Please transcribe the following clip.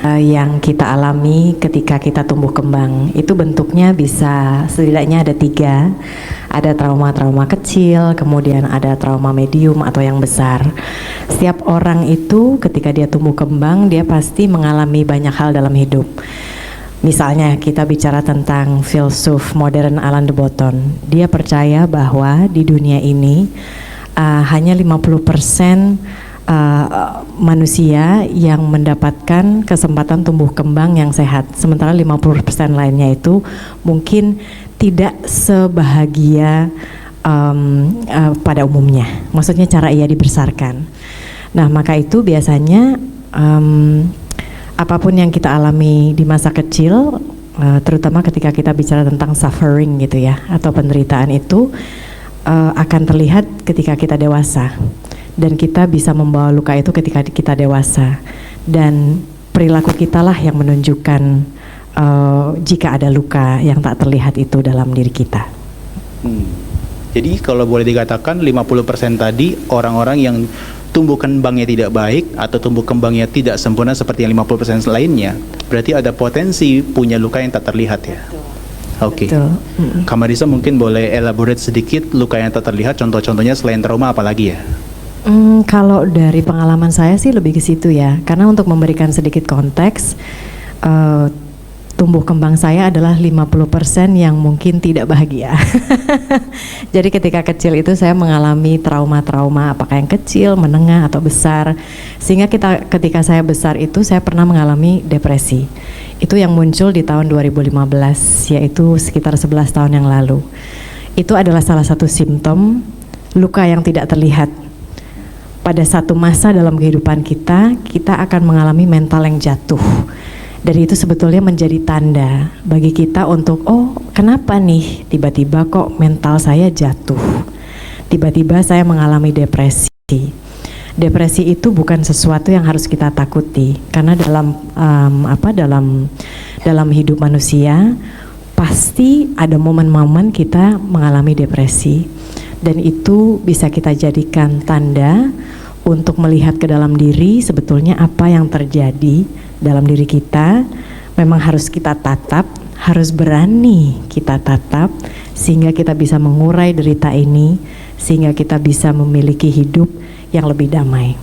yang kita alami ketika kita tumbuh kembang. Itu bentuknya bisa setidaknya ada 3. Ada trauma-trauma kecil, kemudian ada trauma medium atau yang besar. Setiap orang itu ketika dia tumbuh kembang, dia pasti mengalami banyak hal dalam hidup. Misalnya kita bicara tentang filsuf modern Alain de Botton. Dia percaya bahwa di dunia ini hanya 50% manusia yang mendapatkan kesempatan tumbuh kembang yang sehat, sementara 50% lainnya itu mungkin tidak sebahagia pada umumnya. Maksudnya cara ia dibesarkan. Nah, maka itu biasanya apapun yang kita alami di masa kecil, terutama ketika kita bicara tentang suffering gitu ya, atau penderitaan itu akan terlihat ketika kita dewasa. Dan kita bisa membawa luka itu ketika kita dewasa, dan perilaku kita lah yang menunjukkan jika ada luka yang tak terlihat itu dalam diri kita. Jadi kalau boleh dikatakan 50% tadi orang-orang yang tumbuh kembangnya tidak baik atau tumbuh kembangnya tidak sempurna seperti yang 50% lainnya, berarti ada potensi punya luka yang tak terlihat ya. Oke. Kak Marisa mungkin boleh elaborate sedikit luka yang tak terlihat, contoh-contohnya selain trauma apalagi ya? Kalau dari pengalaman saya sih lebih ke situ ya, karena untuk memberikan sedikit konteks, tumbuh kembang saya adalah 50% yang mungkin tidak bahagia. Jadi ketika kecil itu saya mengalami trauma-trauma, apakah yang kecil, menengah atau besar, sehingga ketika saya besar itu saya pernah mengalami depresi. Itu yang muncul di tahun 2015, yaitu sekitar 11 tahun yang lalu. Itu adalah salah satu simptom luka yang tidak terlihat. Pada satu masa dalam kehidupan kita akan mengalami mental yang jatuh. Dan itu sebetulnya menjadi tanda bagi kita untuk, oh kenapa nih tiba-tiba kok mental saya jatuh. Tiba-tiba saya mengalami depresi. Depresi itu bukan sesuatu yang harus kita takuti, karena dalam hidup manusia pasti ada momen-momen kita mengalami depresi. Dan itu bisa kita jadikan tanda untuk melihat ke dalam diri sebetulnya apa yang terjadi dalam diri kita. Memang harus kita tatap, harus berani kita tatap, sehingga kita bisa mengurai derita ini, sehingga kita bisa memiliki hidup yang lebih damai.